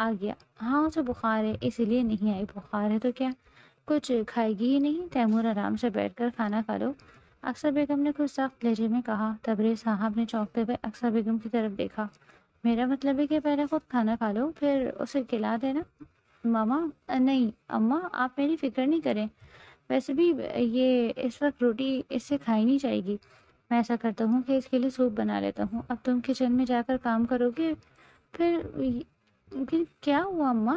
آ گیا۔ ہاں اسے بخار ہے اسی لیے نہیں آئی، بخار ہے تو کیا کچھ کھائے گی ہی نہیں؟ تیمور آرام سے بیٹھ کر کھانا کھا لو، اکثر بیگم نے کچھ سخت لہجے میں کہا۔ تبریز صاحب نے چونکتے ہوئے اکثر بیگم کی طرف دیکھا۔ میرا مطلب ہے کہ پہلے خود کھانا کھا لو پھر اسے کھلا دینا۔ ماما نہیں اماں، آپ میری فکر نہیں کریں، ویسے بھی یہ اس وقت روٹی اس سے کھائی نہیں جائے گی۔ میں ایسا کرتا ہوں کہ اس کے لیے سوپ بنا لیتا ہوں، اب تم کچن میں جا کر کام کرو گے پھر کیا ہوا اماں،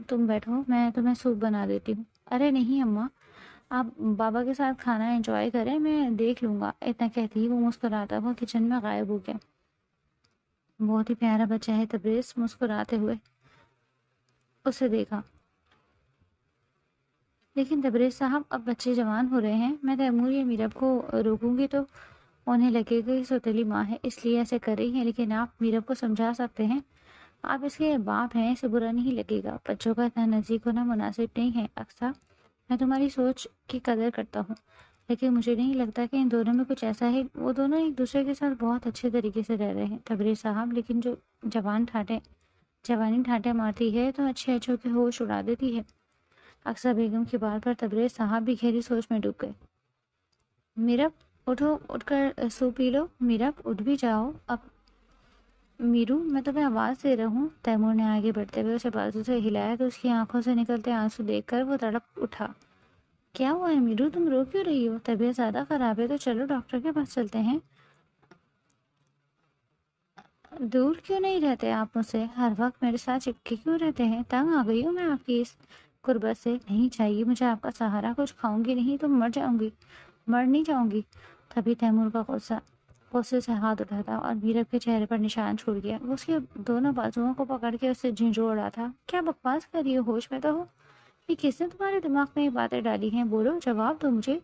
تم بیٹھو میں تمہیں سوپ بنا دیتی ہوں۔ ارے نہیں اماں، آپ بابا کے ساتھ کھانا انجوائے کریں، میں دیکھ لوں گا۔ اتنا کہتی ہی وہ مسکراتا ہوا کچن میں غائب ہو گیا۔ بہت ہی پیارا بچہ ہے، تبریز مسکراتے ہوئے اسے دیکھا۔ لیکن تبریز صاحب اب بچے جوان ہو رہے ہیں، میں تیمور یا میرب کو روکوں گی تو انہیں لگے گا کہ سوتیلی ماں ہے اس لیے ایسے کر رہی ہیں، لیکن آپ میرب کو سمجھا سکتے ہیں، آپ اس کے باپ ہیں، اسے برا نہیں لگے گا۔ بچوں کا اتنا نزدیک ہونا مناسب نہیں ہے اقصیٰ، میں تمہاری سوچ کی قدر کرتا ہوں، لیکن مجھے نہیں لگتا کہ ان دونوں میں کچھ ایسا ہے، وہ دونوں ایک دوسرے کے ساتھ بہت اچھے طریقے سے رہ رہے ہیں تبریز صاحب، لیکن جو جوانی ٹھاٹے مارتی ہے تو اچھے اچھوں کے ہوش اڑا دیتی ہے۔ اقصیٰ بیگم کی بات پر تبریز صاحب بھی گہری سوچ میں ڈوب گئے۔ میرب اٹھو، اٹھ کر سوپ پی لو، میرب اٹھ بھی جاؤ اب۔ میرو میں تمہیں آواز دے رہا ہوں۔ تیمور نے آگے بڑھتے ہوئے اسے بازو سے ہلایا تو اس کی آنکھوں سے نکلتے آنسو دیکھ کر وہ تڑپ اٹھا۔ کیا ہوا ہے میرو، تم رو کیوں رہی ہو؟ طبیعت زیادہ خراب ہے تو چلو ڈاکٹر کے پاس چلتے ہیں۔ دور کیوں نہیں رہتے آپ مجھ سے؟ ہر وقت میرے ساتھ چپکے کیوں رہتے ہیں؟ تنگ آ گئی ہوں میں آپ کی اس قربت سے، نہیں چاہیے مجھے آپ کا سہارا، کچھ کھاؤں گی نہیں تو مر جاؤں گی، مر نہیں جاؤں گی۔ تبھی تیمور کا غصے سے ہاتھ اٹھاتا اور میرب کے چہرے پر نشان چھوڑ گیا۔ وہ اس کے دونوں بازوؤں کو پکڑ کے اسے جھنجھوڑ رہا تھا۔ کیا بکواس کر رہی ہو، ہوش میں تو ہو؟ یہ کس نے تمہارے دماغ میں یہ باتیں ڈالی ہیں؟ بولو، جواب دو مجھے۔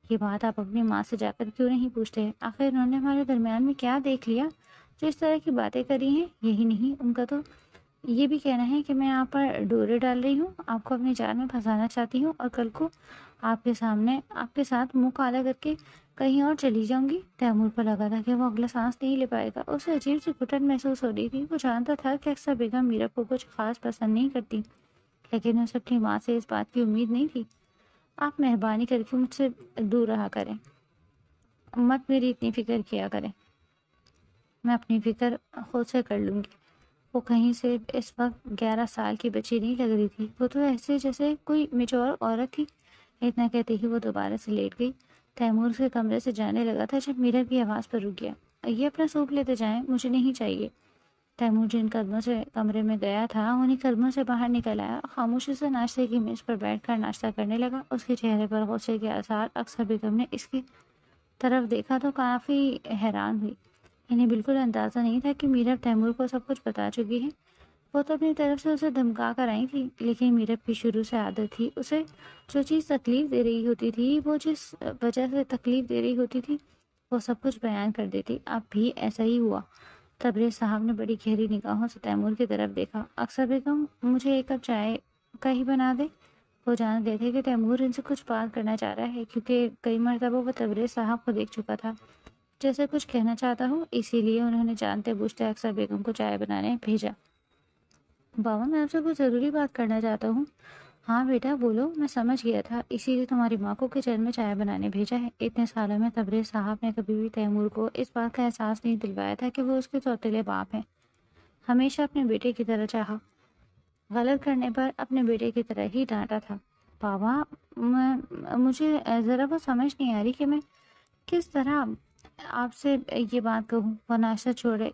یہ بات آپ اپنی ماں سے جا کر کیوں نہیں پوچھتے؟ آخر انہوں نے ہمارے درمیان میں کیا دیکھ لیا جو اس طرح کی باتیں کری ہیں؟ یہی نہیں، ان کا تو یہ بھی کہنا ہے کہ میں آپ پر ڈورے ڈال رہی ہوں، آپ کو اپنی جال میں پھنسانا چاہتی ہوں اور کل کو آپ کے ساتھ منہ کالا کر کے کہیں اور چلی جاؤں گی۔ تیمور کو لگا تھا کہ وہ اگلا سانس نہیں لے پائے گا، اسے عجیب سی گھٹن محسوس ہو رہی تھی۔ وہ جانتا تھا کہ اکثر بیگم میرب کو کچھ خاص پسند نہیں کرتی، لیکن اسے اپنی ماں سے اس بات کی امید نہیں تھی۔ آپ مہربانی کر کے مجھ سے دور رہا کریں، مت میری اتنی فکر کیا کریں، میں اپنی فکر خود سے کر لوں گی۔ وہ کہیں سے اس وقت 11 سال کی بچی نہیں لگ رہی تھی، وہ تو ایسے جیسے کوئی میچور عورت تھی۔ اتنا کہتے ہی وہ دوبارہ سے لیٹ گئی۔ تیمور کے کمرے سے جانے لگا تھا جب میرب کی آواز پر رک گیا۔ یہ اپنا سوپ لیتے جائیں، مجھے نہیں چاہیے۔ تیمور جن قدموں سے کمرے میں گیا تھا انہیں قدموں سے باہر نکل آیا، خاموشی سے ناشتے کی میز پر بیٹھ کر ناشتہ کرنے لگا۔ اس کے چہرے پر غصے کے آثار۔ اکثر بیگم نے اس کی طرف دیکھا تو کافی حیران ہوئی۔ انہیں بالکل اندازہ نہیں تھا کہ میرب تیمور کو سب کچھ بتا چکی ہے۔ وہ تو اپنی طرف سے اسے دھمکا کر آئی تھی، لیکن میرب کی شروع سے عادت تھی، اسے جو چیز تکلیف دے رہی ہوتی تھی، وہ جس وجہ سے تکلیف دے رہی ہوتی تھی، وہ سب کچھ بیان کر دیتی۔ اب بھی ایسا ہی ہوا۔ تبریز صاحب نے بڑی گہری نگاہوں سے تیمور کی طرف دیکھا۔ اکثر بیگم مجھے ایک کپ چائے کا ہی بنا دے۔ وہ جان گئے تھے کہ تیمور ان سے کچھ بات کرنا چاہ رہا ہے، کیونکہ کئی مرتبہ وہ تبریز صاحب کو دیکھ چکا تھا جیسے کچھ کہنا چاہتا ہوں، اسی لیے انہوں نے جانتے بوجھتے اکثر بیگم کو چائے بنانے بھیجا۔ بابا میں آپ سے کوئی ضروری بات کرنا چاہتا ہوں۔ ہاں بیٹا بولو، میں سمجھ گیا تھا، اسی لیے تمہاری ماں کو کچن میں چائے بنانے بھیجا ہے۔ اتنے سالوں میں تبریز صاحب نے کبھی بھی تیمور کو اس بات کا احساس نہیں دلوایا تھا کہ وہ اس کے سوتیلے باپ ہیں۔ ہمیشہ اپنے بیٹے کی طرح چاہا، غلط کرنے پر اپنے بیٹے کی طرح ہی ڈانٹا تھا۔ بابا مجھے ذرا وہ سمجھ نہیں آ رہی کہ میں کس طرح آپ سے یہ بات کہوں۔ وہ ناشتہ چھوڑے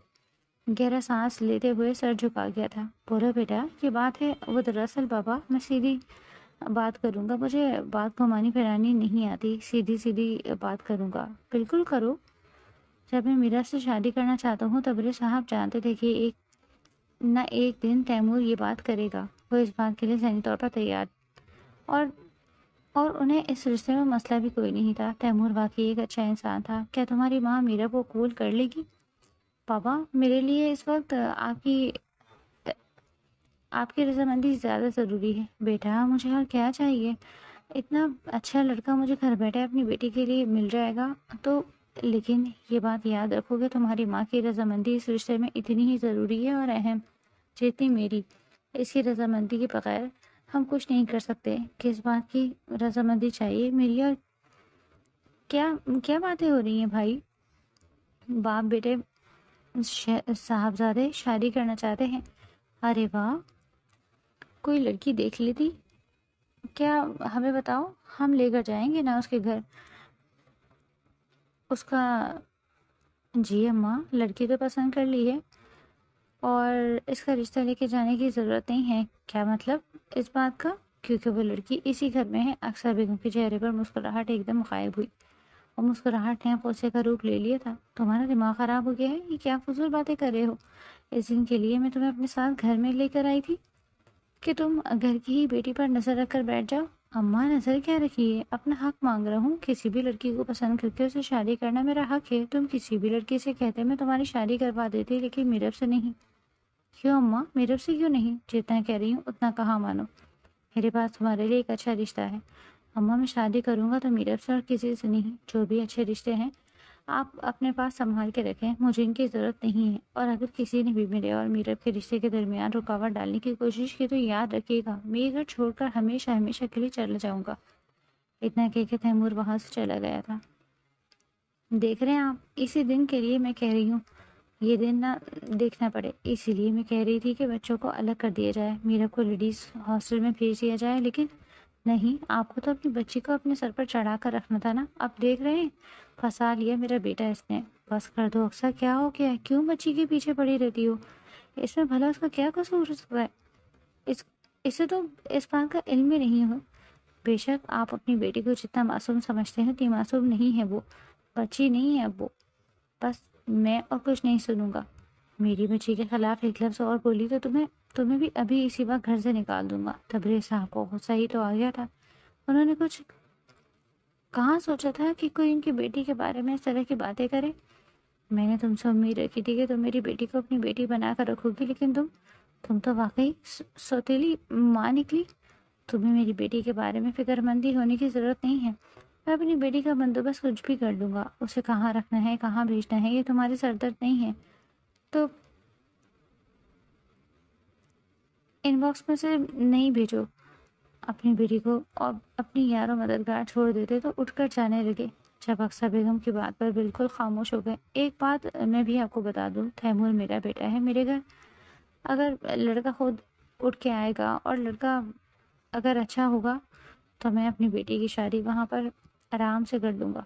گہرا سانس لیتے ہوئے سر جھکا گیا تھا۔ بولو بیٹا، یہ بات ہے وہ دراصل بابا میں سیدھی بات کروں گا، مجھے بات گھمانی پھرانی نہیں آتی، سیدھی سیدھی بات کروں گا۔ بالکل کرو۔ جب میں میرا سے شادی کرنا چاہتا ہوں، تبریز صاحب جانتے تھے کہ ایک دن تیمور یہ بات کرے گا۔ وہ اس بات کے لیے ذہنی طور پر تیار اور انہیں اس رشتے میں مسئلہ بھی کوئی نہیں تھا۔ تیمور واقعی ایک اچھا انسان تھا۔ کیا تمہاری ماں میرا کو قبول کر لے گی؟ بابا میرے لیے اس وقت آپ کی رضامندی زیادہ ضروری ہے۔ بیٹا مجھے اور کیا چاہیے، اتنا اچھا لڑکا مجھے گھر بیٹھے اپنی بیٹی کے لیے مل جائے گا تو، لیکن یہ بات یاد رکھو کہ تمہاری ماں کی رضامندی اس رشتے میں اتنی ہی ضروری ہے اور اہم جتنی میری۔ اس کی رضامندی کے بغیر ہم کچھ نہیں کر سکتے۔ کس بات کی رضامندی چاہیے میری؟ اور کیا کیا باتیں ہو رہی ہیں بھائی؟ باپ بیٹے صاحبزادے شادی کرنا چاہتے ہیں؟ ارے واہ، کوئی لڑکی دیکھ لیتی کیا؟ ہمیں بتاؤ، ہم لے کر جائیں گے نا اس کے گھر۔ اس کا جی اماں، لڑکی تو پسند کر لی ہے اور اس کا رشتہ لے کے جانے کی ضرورت نہیں ہے۔ کیا مطلب اس بات کا؟ کیونکہ وہ لڑکی اسی گھر میں ہے۔ اکثر بیگم کے چہرے پر مسکراہٹ ایک دم غائب ہوئی اور مسکراہٹ نے غصے کا روپ لے لیا تھا۔ تمہارا دماغ خراب ہو گیا ہے؟ یہ کیا فضول باتیں کر رہے ہو؟ اس دن کے لیے میں تمہیں اپنے ساتھ گھر میں لے کر آئی تھی کہ تم گھر کی ہی بیٹی پر نظر رکھ کر بیٹھ جاؤ۔ اماں، نظر کیا رکھی ہے؟ اپنا حق مانگ رہا ہوں۔ کسی بھی لڑکی کو پسند کر کے اسے شادی کرنا میرا حق ہے۔ تم کسی بھی لڑکی سے کہتے میں تمہاری شادی کروا دیتی، لیکن میرب سے نہیں۔ کیوں اماں؟ میرب سے کیوں نہیں؟ جتنا کہہ رہی ہوں اتنا کہا مانو۔ میرے پاس تمہارے لیے ایک اچھا رشتہ ہے اماں۔ میں شادی کروں گا تو میرب سے اور کسی سے نہیں۔ جو بھی اچھے رشتے ہیں آپ اپنے پاس سنبھال کے رکھیں، مجھے ان کی ضرورت نہیں ہے۔ اور اگر کسی نے بھی میرے اور میرب کے رشتے کے درمیان رکاوٹ ڈالنے کی کوشش کی تو یاد رکھیے گا، میں یہ گھر چھوڑ کر ہمیشہ ہمیشہ کے لیے چلا جاؤں گا۔ اتنا کہہ کے تیمور وہاں سے چلا گیا تھا۔ دیکھ رہے ہیں آپ، اسی دن کے لیے میں کہہ رہی ہوں یہ دن نہ دیکھنا پڑے، اسی لیے میں کہہ رہی تھی کہ بچوں کو الگ کر دیا جائے، میرب کو لیڈیز ہاسٹل میں بھیج دیا جائے، لیکن نہیں، آپ کو تو اپنی بچی کو اپنے سر پر چڑھا کر رکھنا تھا نا۔ اب دیکھ رہے ہیں، پھنسا لیا میرا بیٹا اس نے۔ بس کر دو اکثر، کیا ہو گیا ہے؟ کیوں بچی کے پیچھے پڑی رہتی ہو؟ اس میں بھلا اس کا کیا قصور ہو سکتا ہے؟ اسے تو اس بات کا علم ہی نہیں ہو۔ بے شک آپ اپنی بیٹی کو جتنا معصوم سمجھتے ہیں اتنی معصوم نہیں ہے وہ، بچی نہیں ہے اب وہ۔ بس میں اور کچھ نہیں سنوں گا۔ میری بچی کے خلاف ایک لفظ اور بولی تو تمہیں بھی ابھی اسی وقت گھر سے نکال دوں گا۔ تبریز صاحب کو غصہ ہی تو آ گیا تھا۔ انہوں نے کچھ کہاں سوچا تھا کہ کوئی ان کی بیٹی کے بارے میں اس طرح کی باتیں کرے؟ میں نے تم سے امید رکھی تھی کہ تم میری بیٹی کو اپنی بیٹی بنا کر رکھو گی، لیکن تم تو واقعی سوتیلی ماں نکلی۔ تمہیں میری بیٹی کے بارے میں فکر مندی ہونے کی ضرورت نہیں ہے۔ میں اپنی بیٹی کا بندوبست کچھ بھی کر لوں گا۔ اسے کہاں رکھنا ہے، کہاں بھیجنا ہے، یہ تمہاری سردرد نہیں ہے۔ تو ان باکس میں سے نہیں بھیجو۔ اپنی بیٹی کو اور اپنی یار و مددگار چھوڑ دیتے تو اٹھ کر جانے لگے، جب اکثر بیگم کی بات پر بالکل خاموش ہو گئے۔ ایک بات میں بھی آپ کو بتا دوں، تیمور میرا بیٹا ہے، میرے گھر اگر لڑکا خود اٹھ کے آئے گا اور لڑکا اگر اچھا ہوگا تو میں اپنی بیٹی کی شادی وہاں پر آرام سے کر لوں گا۔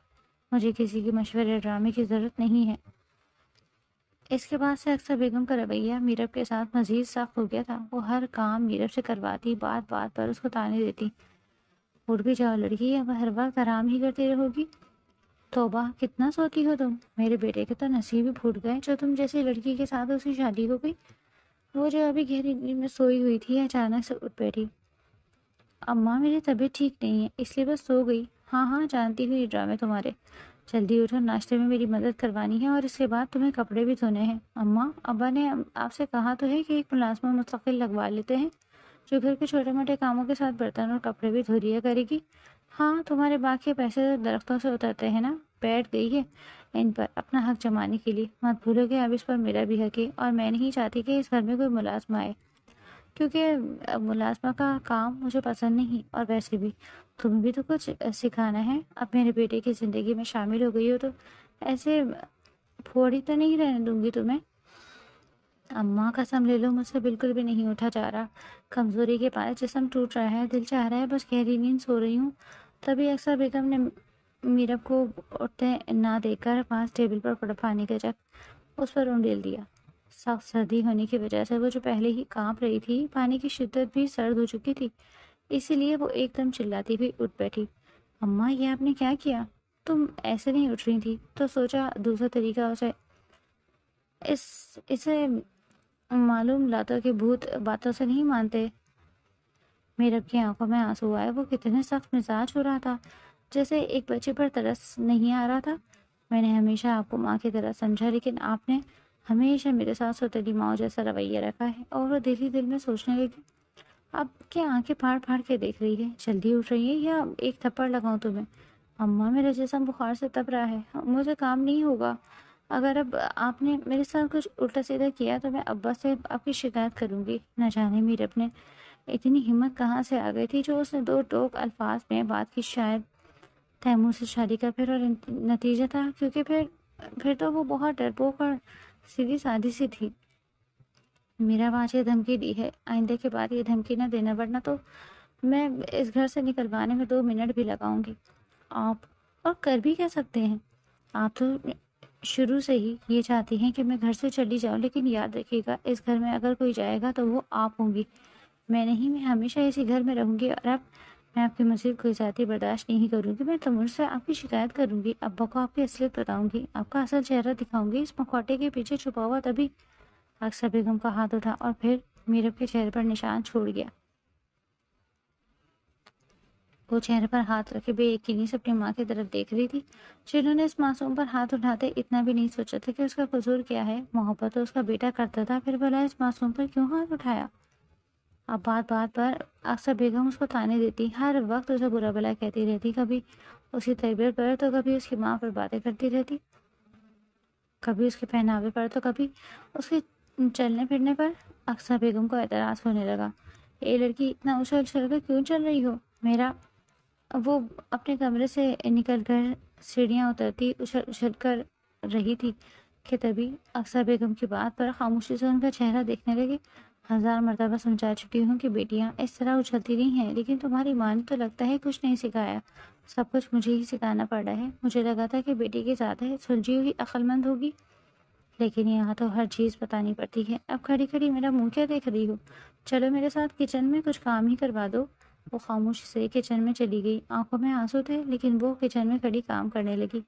مجھے کسی کی مشورے ڈرامے کی ضرورت نہیں ہے۔ اس کے بعد سے اکثر بیگم کا رویہ میرب کے ساتھ مزید سخت ہو گیا تھا۔ وہ ہر کام میرب سے کرواتی، بات بات پر اس کو تانے دیتی۔ اٹھ بھی جاؤ لڑکی، اب ہر وقت آرام ہی کرتی رہو گی؟ توبہ، کتنا سوتی ہو تم! میرے بیٹے کے تو نصیب ہی پھوٹ گئے جو تم جیسی لڑکی کے ساتھ اس کی شادی ہو گئی۔ وہ جو ابھی گہری نیند میں سوئی ہوئی تھی اچانک سے اٹھ بیٹھی۔ اماں، میری طبیعت ٹھیک نہیں ہے اس لیے بس سو گئی۔ ہاں ہاں، جانتی ہوں یہ ڈرامے تمہارے۔ جلدی اٹھو، ناشتے میں میری مدد کروانی ہے اور اس کے بعد تمہیں کپڑے بھی دھونے ہیں۔ اماں، ابا نے آپ سے کہا تو ہے کہ ایک ملازمہ مستقل لگوا لیتے ہیں جو گھر کے چھوٹے موٹے کاموں کے ساتھ برتن اور کپڑے بھی دھو دیا کرے گی۔ ہاں، تمہارے باقی پیسے درختوں سے اترتے ہیں نا، بیٹھ گئی ہے ان پر اپنا حق جمانے کے لیے۔ مت بھولو کہ اب اس پر میرا بھی حق ہے اور میں نہیں چاہتی کہ اس گھر میں کوئی ملازمہ آئے، کیونکہ ملازمہ کا کام مجھے پسند نہیں۔ اور ویسے بھی تمہیں بھی تو کچھ سکھانا ہے۔ اب میرے بیٹے کی زندگی میں شامل ہو گئی ہو تو ایسے پھوڑی تو نہیں رہنے دوں گی تمہیں۔ اماں، قسم لے لو، مجھ سے بالکل بھی نہیں اٹھا جا رہا۔ کمزوری کے باعث جسم ٹوٹ رہا ہے، دل چاہ رہا ہے بس گہری نیند سو رہی ہوں۔ تبھی اکثر بیگم نے میرب کو اٹھتے نہ دیکھ کر پاس ٹیبل پر پڑا پانی کا جگ اس پر انڈیل دیا۔ سخت سردی ہونے کی وجہ سے وہ جو پہلے ہی کانپ رہی تھی، پانی کی شدت بھی سرد ہو چکی تھی، اسی لیے وہ ایک دم چلاتی ہوئی اٹھ بیٹھی۔ اماں، یہ آپ نے کیا کیا؟ تم ایسے نہیں اٹھ رہی تھی تو سوچا دوسرا طریقہ اسے معلوم لاتوں کے بھوت باتوں سے نہیں مانتے۔ میرب کی آنکھوں میں آنسو آئے۔ وہ کتنے سخت مزاج ہو رہا تھا، جیسے ایک بچے پر ترس نہیں آ رہا تھا۔ میں نے ہمیشہ آپ کو ماں کی طرح سمجھا، لیکن آپ نے ہمیشہ میرے ساتھ سوتیلی ماں جیسا رویہ رکھا ہے۔ اور وہ دل ہی دل میں سوچنے لگی، اب کیا آنکھیں پھاڑ پھاڑ کے دیکھ رہی ہے؟ جلدی اٹھ رہی ہے یا ایک تھپڑ لگاؤں تمہیں؟ اماں، میرا جسم بخار سے تپ رہا ہے، مجھے کام نہیں ہوگا۔ اگر اب آپ نے میرے ساتھ کچھ الٹا سیدھا کیا تو میں ابا سے آپ کی شکایت کروں گی۔ نہ جانے میرب نے اتنی ہمت کہاں سے آ گئی تھی جو اس نے دو ٹوک الفاظ میں بات کی۔ شاید تیمور سے شادی کا پھر اور نتیجہ تھا، کیونکہ پھر تو وہ بہت ڈرپوک اور سیدھی سادی سی تھی۔ میرا آج یہ دھمکی دی ہے، آئندہ کے بعد یہ دھمکی نہ دینا، ورنہ تو میں اس گھر سے نکلوانے میں 2 منٹ بھی لگاؤں گی۔ آپ اور کر بھی کہہ سکتے ہیں، آپ تو شروع سے ہی یہ چاہتی ہیں کہ میں گھر سے چلی جاؤں، لیکن یاد رکھیے گا اس گھر میں اگر کوئی جائے گا تو وہ آپ ہوں گی، میں نہیں۔ میں ہمیشہ اسی گھر میں رہوں گی، اور اب میں آپ کی مزید کوئی ذاتی برداشت نہیں کروں گی۔ میں تیمور سے آپ کی شکایت کروں گی، ابا کو آپ کی اصلیت بتاؤں گی، آپ کا اصل چہرہ دکھاؤں گی۔ اس مکھوٹے کے پیچھے چھپا ہوا تبھی اکثر بیگم کا ہاتھ اٹھا اور پھر میرب کے چہرے پر نشان چھوڑ گیا۔ وہ چہرے پر ہاتھ رکھے بے یقینی سے اپنی ماں کی طرف دیکھ رہی تھی، جنہوں نے اس معصوم پر ہاتھ اٹھاتے اتنا بھی نہیں سوچا تھا کہ اس کا قصور کیا ہے۔ محبت تو اس کا بیٹا کرتا تھا، پھر بھلا اس معصوم پر کیوں ہاتھ اٹھایا؟ اب بات بات پر اکثر بیگم اس کو طعنے دیتی، ہر وقت اسے برا بھلا کہتی رہتی، کبھی اس کی تربیت پر تو کبھی اس کی ماں پر باتیں کرتی رہتی، کبھی اس کے پہناوے پر تو کبھی اس کے چلنے پھرنے پر۔ اکثر بیگم کو اعتراض ہونے لگا، اے لڑکی، اتنا اچھل اچھل کر کیوں چل رہی ہو؟ میرا وہ اپنے کمرے سے نکل کر سیڑھیاں اترتی اچھل اچھل کر رہی تھی کہ تبھی اکثر بیگم کی بات پر خاموشی سے ان کا چہرہ دیکھنے لگے۔ 1000 مرتبہ سمجھا چکی ہوں کہ بیٹیاں اس طرح اچھلتی نہیں ہیں، لیکن تمہاری ماں نے تو لگتا ہے کچھ نہیں سکھایا، سب کچھ مجھے ہی سکھانا پڑ رہا ہے۔ مجھے لگا تھا کہ بیٹی کی ذات ہے، سلجھی ہوئی عقل مند ہوگی، لیکن یہاں تو ہر چیز بتانی پڑتی ہے۔ اب کھڑی کھڑی میرا منہ کیا دیکھ رہی ہو؟ چلو میرے ساتھ کچن میں کچھ کام ہی کروا دو۔ وہ خاموشی سے کچن میں چلی گئی، آنکھوں میں آنسو تھے، لیکن وہ کچن میں کھڑی کام کرنے لگی۔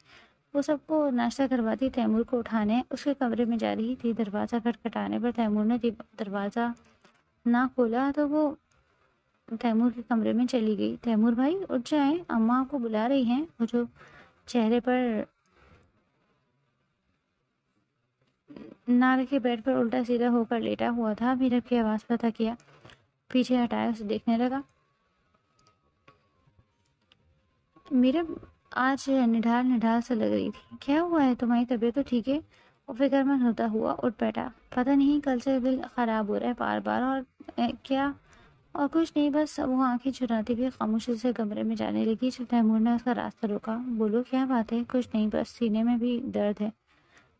وہ سب کو ناشتہ کرواتی تیمور کو اٹھانے اس کے کمرے میں جا رہی تھی۔ دروازہ کھٹکھٹانے پر تیمور نے دروازہ نہ کھولا تو وہ تیمور کے کمرے میں چلی گئی۔ تیمور بھائی اٹھ جائیں، اماں آپ کو بلا رہی ہیں۔ وہ جو چہرے پر نہ رکھے بیڈ پر الٹا سیدھا ہو کر لیٹا ہوا تھا، میرب کی آواز پتہ کیا، پیچھے ہٹایا اسے دیکھنے لگا۔ میرب آج نڈھال نڈھال سے لگ رہی تھی۔ کیا ہوا ہے؟ تمہاری طبیعت تو ٹھیک ہے؟ وہ فکر مند ہوتا ہوا اٹھ بیٹھا۔ پتہ نہیں، کل سے دل خراب ہو رہا ہے بار بار۔ اور کیا؟ اور کچھ نہیں، بس۔ وہ آنکھیں چراتی ہوئی خاموشی سے کمرے میں جانے لگی جب تیمور نے اس کا راستہ روکا۔ بولو کیا بات ہے؟ کچھ نہیں، بس سینے میں بھی درد ہے۔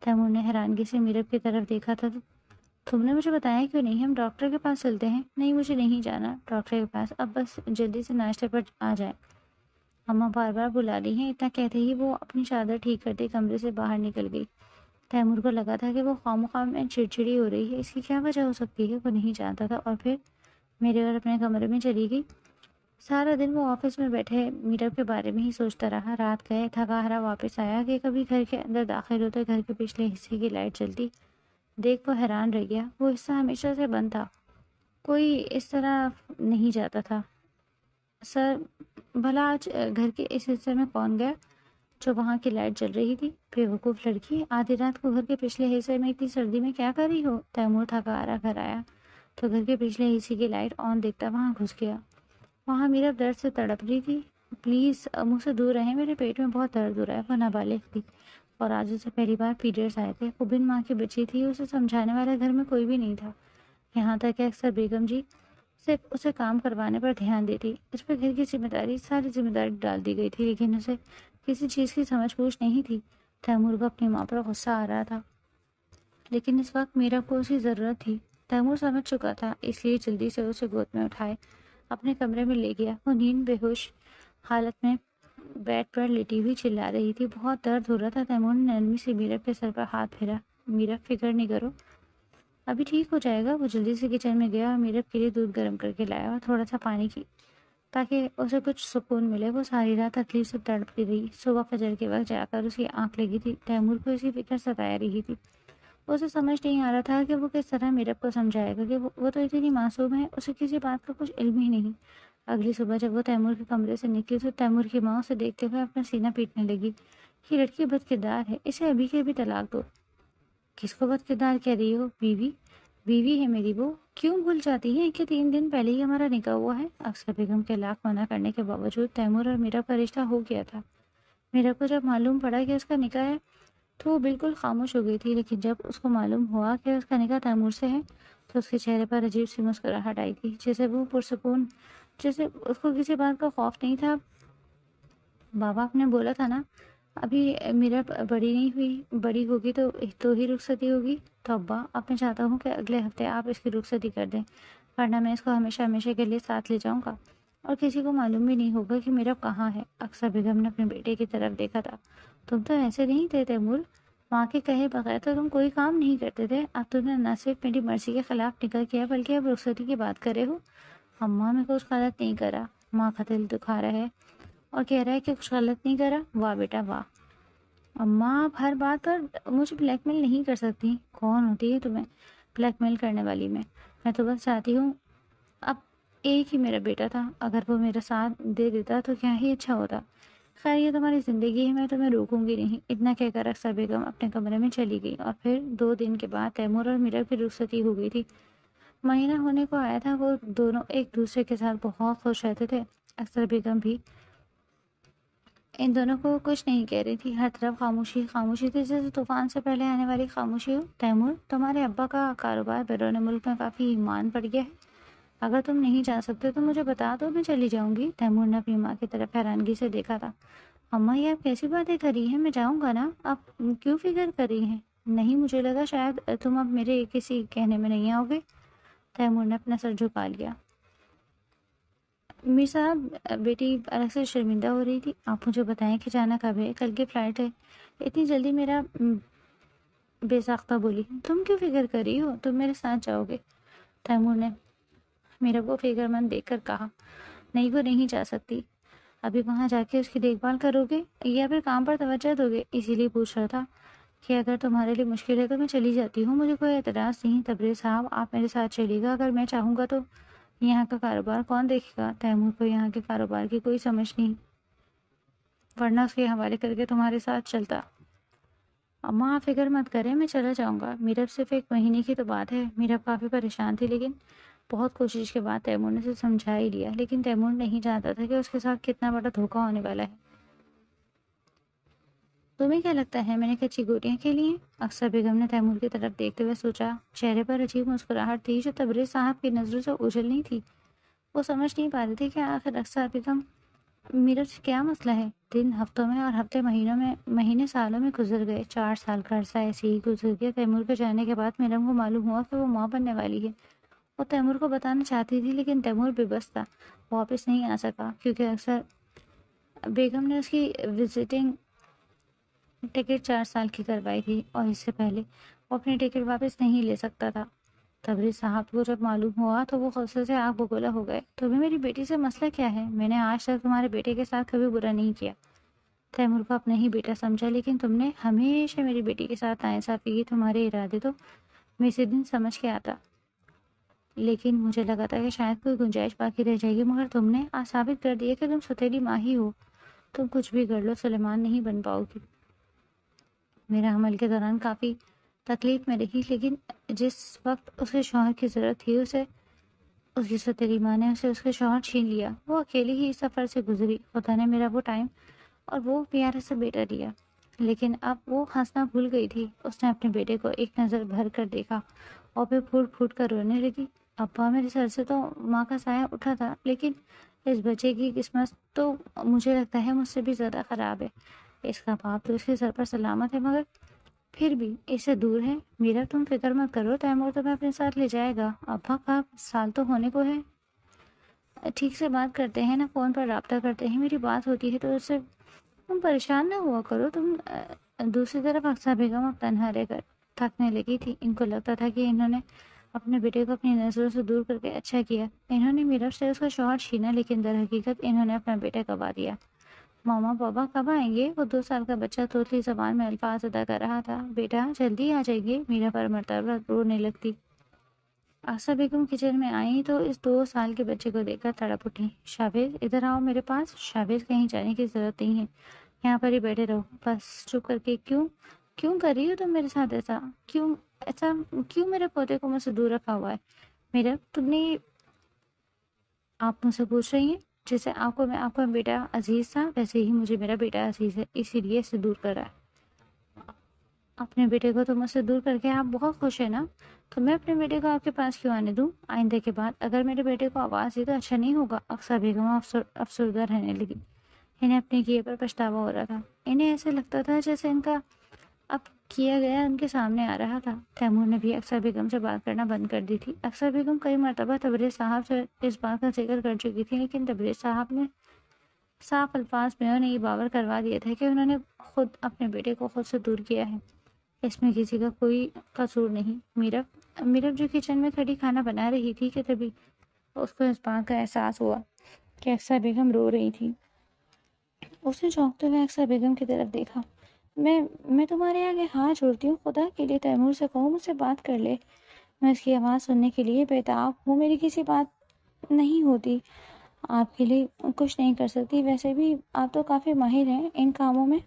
تیمور نے حیرانگی سے میرب کی طرف دیکھا تھا۔ تم نے مجھے بتایا کیوں نہیں؟ ہم ڈاکٹر کے پاس چلتے ہیں۔ نہیں، مجھے نہیں جانا ڈاکٹر کے پاس، اب بس جلدی سے ناشتے پر آ جائیں، اماں بار بار بلا رہی ہیں۔ اتنا کہتے ہی وہ اپنی چادر ٹھیک کرتے کمرے سے باہر نکل گئی۔ تیمور کو لگا تھا کہ وہ خواہ میں چڑچڑی ہو رہی ہے، اس کی کیا وجہ ہو سکتی ہے؟ وہ نہیں جانتا تھا، اور پھر میرے اور اپنے کمرے میں چلی گئی۔ سارا دن وہ آفس میں بیٹھے میرب کے بارے میں ہی سوچتا رہا۔ رات گئے، تھکا ہرا واپس آیا کہ کبھی گھر کے اندر داخل ہوتے گھر کے پچھلے حصے کی لائٹ جلتی دیکھ وہ حیران رہ گیا۔ وہ حصہ ہمیشہ سے بند تھا، کوئی اس طرح نہیں جاتا تھا۔ سر، بھلا آج گھر کے اس حصے میں کون گیا جو وہاں کی لائٹ جل رہی تھی؟ بے وقوف لڑکی، آدھی رات کو گھر کے پچھلے حصے میں اتنی سردی میں کیا کر رہی ہو؟ تیمور تھکا ہرا گھر آیا تو گھر کے پچھلے حصے کی لائٹ آن دیکھتا وہاں گھس گیا۔ وہاں میرب درد سے تڑپ رہی تھی۔ پلیز مجھ سے دور رہیں، میرے پیٹ میں بہت درد ہو رہا ہے۔ وہ نابالغ تھی اور آج اسے پہلی بار پیریڈز آئے تھے۔ وہ بن ماں کی بچی تھی، اسے سمجھانے والا گھر میں کوئی بھی نہیں تھا، یہاں تک کہ اکثر بیگم جی صرف اسے کام کروانے پر دھیان دیتی۔ اس پر گھر کی ذمہ داری، ساری ذمہ داری ڈال دی گئی تھی، لیکن اسے کسی چیز کی سمجھ بوجھ نہیں تھی۔ تیمور کو اپنی ماں پر غصہ آ رہا تھا، لیکن اس وقت میرب کو اس کی ضرورت تھی۔ تیمور سمجھ چکا تھا، اس لیے جلدی سے اسے گود میں اٹھائے اپنے کمرے میں لے گیا۔ وہ نیند بے ہوش حالت میں بیڈ پر لیٹی ہوئی چلا رہی تھی، بہت درد ہو رہا تھا۔ تیمور نے نرمی سے میرب کے سر پر ہاتھ پھیرا۔ میرب، فکر نہیں کرو، ابھی ٹھیک ہو جائے گا۔ وہ جلدی سے کچن میں گیا اور میرب کے لیے دودھ گرم کر کے لایا اور تھوڑا سا پانی کی تاکہ اسے کچھ سکون ملے۔ وہ ساری رات تکلیف سے تڑپتی رہی۔ صبح فجر کے وقت جا کر اس کی آنکھ لگی تھی۔ تیمور کو اسی فکر ستائے رہی تھی، اسے سمجھ نہیں آ رہا تھا کہ وہ کس طرح میرب کو سمجھائے گا کہ وہ تو اتنی معصوم ہے، اسے کسی بات کا کچھ علم ہی نہیں۔ اگلی صبح جب وہ تیمور کے کمرے سے نکلی تو تیمور کی ماں اسے دیکھتے ہوئے اپنا سینہ پیٹنے لگی۔ یہ لڑکی بد کردار ہے، اسے ابھی کے ابھی طلاق دو۔ کس کو بد کردار کہہ رہی ہو؟ بیوی بیوی ہے میری وہ، کیوں بھول جاتی ہیں کہ 3 دن پہلے ہی ہمارا نکاح ہوا ہے؟ اکثر بیگم کے لاکھ منع کرنے کے باوجود تیمور اور میرب کا رشتہ ہو گیا تھا۔ میرب کو جب معلوم پڑا کہ اس کا نکاح ہے تو وہ بالکل خاموش ہو گئی تھی، لیکن جب اس کو معلوم ہوا کہ اس کا نکاح تیمور سے ہے تو اس کے چہرے پر عجیب سی مسکراہٹ آئی تھی، جیسے وہ پرسکون، جیسے اس کو کسی بات کا خوف نہیں تھا۔ بابا آپ نے بولا تھا نا ابھی میرا بڑی نہیں ہوئی، بڑی ہوگی تو ہی رخصتی ہوگی، تو ابا اب میں چاہتا ہوں کہ اگلے ہفتے آپ اس کی رخصتی کر دیں، ورنہ میں اس کو ہمیشہ ہمیشہ کے لیے ساتھ لے جاؤں گا اور کسی کو معلوم بھی نہیں ہوگا کہ میرا کہاں ہے۔ اکثر بیگم نے اپنے بیٹے کی طرف دیکھا تھا۔ تم تو ایسے نہیں تھے تیمور، ماں کے کہے بغیر تو تم کوئی کام نہیں کرتے تھے، اب تم نے نہ صرف میری مرضی کے خلاف نکاح کیا بلکہ اب رخصتی کی بات کر رہے ہو۔ اماں میں کچھ غلط نہیں کرا، ماں کا دل دکھا رہا ہے اور کہہ رہا ہے کہ کچھ غلط نہیں کرا۔ واہ بیٹا واہ، اماں آپ ہر بات پر مجھے بلیک میل نہیں کر سکتی۔ کون ہوتی ہے تمہیں بلیک میل کرنے والی؟ میں تو بس چاہتی ہوں، اب ایک ہی میرا بیٹا تھا، اگر وہ میرا ساتھ دے دیتا تو کیا ہی اچھا ہوتا۔ خیر یہ تمہاری زندگی ہے، میں تمہیں روکوں گی نہیں۔ اتنا کہہ کر اکثر بیگم اپنے کمرے میں چلی گئی اور پھر 2 دن کے بعد تیمور اور میرا کی رخصتی ہو گئی تھی۔ مہینہ ہونے کو آیا تھا، وہ دونوں ایک دوسرے کے ساتھ بہت خوش رہتے تھے۔ اکثر بیگم بھی ان دونوں کو کچھ نہیں کہہ رہی تھی، ہر طرف خاموشی خاموشی تھی، جیسے طوفان سے پہلے آنے والی خاموشی ہو۔ تیمور، تمہارے ابا کا کاروبار بیرون ملک میں کافی مان پڑ گیا ہے، اگر تم نہیں جا سکتے تو مجھے بتا دو، میں چلی جاؤں گی۔ تیمور نے اپنی ماں کی طرف حیرانگی سے دیکھا تھا۔ اماں یہ آپ کیسی باتیں کر رہی ہیں؟ میں جاؤں گا نا، آپ کیوں فکر کر رہی ہیں؟ نہیں، مجھے لگا شاید تم اب میرے کسی کہنے میں نہیں آؤ گے۔ تیمور نے اپنا سر جھکا لیا۔ میر صاحب، بیٹی الگ سے شرمندہ ہو رہی تھی۔ آپ مجھے بتائیں کہ جانا کب ہے؟ کل کی فلائٹ ہے، اتنی جلدی؟ میرا بے ساختہ بولی۔ تم کیوں فکر کر رہی ہو، تم میرے ساتھ جاؤ گے؟ تیمور نے میرا کو فکر مند دیکھ کر کہا۔ نہیں، وہ نہیں جا سکتی۔ ابھی وہاں جا کے اس کی دیکھ بھال کرو گے یا پھر کام پر توجہ دو گے؟ اسی لیے پوچھ رہا تھا کہ اگر تمہارے لیے مشکل ہے تو میں چلی جاتی ہوں، مجھے کوئی اعتراض نہیں۔ تبریز صاحب آپ میرے ساتھ چلیے گا، اگر میں چاہوں گا تو یہاں کا کاروبار کون دیکھے گا؟ تیمور کو یہاں کے کاروبار کی کوئی سمجھ نہیں، ورنہ اس کے حوالے کر کے تمہارے ساتھ چلتا۔ اماں آپ فکر مت کریں، میں چلا جاؤں گا، میرا صرف 1 مہینے کی تو بات ہے۔ میرا کافی پریشان تھی، لیکن بہت کوشش کے بعد تیمور نے اسے سمجھا ہی لیا، لیکن تیمور نہیں جانتا تھا کہ اس کے ساتھ کتنا بڑا دھوکہ ہونے والا ہے۔ تمہیں کیا لگتا ہے میں نے کچی گوٹیاں کھیلی ہیں؟ اکثر بیگم نے تیمور کی طرف دیکھتے ہوئے سوچا۔ چہرے پر عجیب مسکراہٹ تھی جو تبریز صاحب کی نظروں سے اوجھل نہیں تھی۔ وہ سمجھ نہیں پا رہے تھے کہ آخر اکثر بیگم میرا کیا مسئلہ ہے۔ دن ہفتوں میں اور ہفتے مہینوں میں، مہینے سالوں میں گزر گئے۔ 4 سال کا عرصہ ایسے ہی گزر گیا۔ تیمور کے جانے کے بعد میرم کو معلوم ہوا کہ وہ ماں بننے والی ہے۔ وہ تیمور کو بتانا چاہتی تھی، لیکن تیمور بے بس تھا، واپس نہیں آ سکا، کیونکہ اکثر بیگم نے اس کی وزٹنگ ٹکٹ 4 سال کی کروائی تھی اور اس سے پہلے وہ اپنی ٹکٹ واپس نہیں لے سکتا تھا۔ تبریز صاحب کو جب معلوم ہوا تو وہ غصے سے آگ بگولا ہو گئے۔ تمہیں میری بیٹی سے مسئلہ کیا ہے؟ میں نے آج تک تمہارے بیٹے کے ساتھ کبھی برا نہیں کیا، تیمور کو اپنا ہی بیٹا سمجھا، لیکن تم نے ہمیشہ میری بیٹی کے ساتھ ناانصافی کی۔ تمہارے ارادے تو میں اسی دن سمجھ کے آتا، لیکن مجھے لگا تھا کہ شاید کوئی گنجائش باقی رہ جائے گی، مگر تم نے آج ثابت کر دیا کہ تم ستیلی ماں ہی ہو۔ تم کچھ بھی کر لو، سلیمان نہیں بن پاؤ گی۔ میرا حمل کے دوران کافی تکلیف میں رہی، لیکن جس وقت اس کے شوہر کی ضرورت تھی اسے اس کی ستیلی ماں نے اسے اس کے شوہر چھین لیا۔ وہ اکیلی ہی اس سفر سے گزری۔ خدا نے میرا وہ ٹائم اور وہ پیارے سے بیٹا دیا، لیکن اب وہ ہنسنا بھول گئی تھی۔ اس نے اپنے بیٹے کو ایک نظر بھر کر دیکھا اور پھر پھوٹ پھوٹ کر رونے لگی۔ ابا، میرے سر سے تو ماں کا سایہ اٹھا تھا، لیکن اس بچے کی قسمت تو مجھے لگتا ہے مجھ سے بھی زیادہ خراب ہے۔ اس کا باپ تو اس کے سر پر سلامت ہے، مگر پھر بھی اس سے دور ہے۔ میرا تم فکر مت کرو، تیمور تمہیں اپنے ساتھ لے جائے گا۔ ابا کا سال تو ہونے کو ہے، ٹھیک سے بات کرتے ہیں نا، فون پر رابطہ کرتے ہیں، میری بات ہوتی ہے تو اس سے تم پریشان نہ ہوا کرو۔ تم دوسری طرف اکثر بیگم اب تنہا رہ کر تھکنے لگی تھی۔ ان کو لگتا تھا کہ انہوں نے اپنے بیٹے کو اپنی نظروں سے دور کر کے اچھا کیا۔ انہوں نے میرب سے اس کا شوہر چھینا، لیکن در حقیقت انہوں نے اپنا بیٹا گوا دیا۔ ماما پاپا کب آئیں گے؟ وہ 2 سال کا بچہ توتلی زبان میں الفاظ ادا کر رہا تھا۔ بیٹا جلدی آ جائیے، میرا پر مرتبہ رونے لگتی۔ آسا بیگم کچن میں آئیں تو اس 2 سال کے بچے کو دیکھ کر تڑپ اٹھی۔ شاہباز ادھر آؤ میرے پاس۔ شاہباز کہیں جانے کی ضرورت نہیں ہے، یہاں پر ہی بیٹھے رہو، بس چپ کر کے۔ کیوں کر رہی ہو تم میرے ساتھ ایسا کیوں میرے پودے کو مجھ سے دور رکھا ہوا ہے؟ میرا تم نے آپ مجھ سے پوچھ رہی ہیں؟ جیسے آپ کو بیٹا عزیز تھا، ویسے ہی مجھے میرا بیٹا عزیز ہے، اسی لیے اسے دور کر رہا ہے۔ اپنے بیٹے کو تو مجھ سے دور کر کے آپ بہت خوش ہیں نا، تو میں اپنے بیٹے کو آپ کے پاس کیوں آنے دوں؟ آئندہ کے بعد اگر میرے بیٹے کو آواز دی تو اچھا نہیں ہوگا۔ اکثر بیگم افسردہ رہنے لگی۔ انہیں اپنے کیے پر پچھتاوا ہو رہا تھا۔ انہیں ایسے لگتا تھا جیسے ان کا اب کیا گیا ان کے سامنے آ رہا تھا۔ تیمور نے بھی اکثر بیگم سے بات کرنا بند کر دی تھی۔ اکثر بیگم کئی مرتبہ تبریز صاحب سے اس بات کا ذکر کر چکی تھی، لیکن تبریز صاحب نے صاف الفاظ میں انہیں یہ باور کروا دیا تھا کہ انہوں نے خود اپنے بیٹے کو خود سے دور کیا ہے، اس میں کسی کا کوئی قصور نہیں۔ میرب جو کچن میں کھڑی کھانا بنا رہی تھی کہ تبھی اس کو اس بات کا احساس ہوا کہ اکثر بیگم رو رہی تھی۔ اس نے چونکتے ہوئے اکثر بیگم کی طرف دیکھا۔ میں تمہارے آگے ہاتھ جوڑتی ہوں، خدا کے لیے تیمور سے کہو مجھ سے بات کر لے۔ میں اس کی آواز سننے کے لیے بےتاب ہوں، میری کسی بات نہیں ہوتی، آپ کے لیے کچھ نہیں کر سکتی۔ ویسے بھی آپ تو کافی ماہر ہیں ان کاموں میں،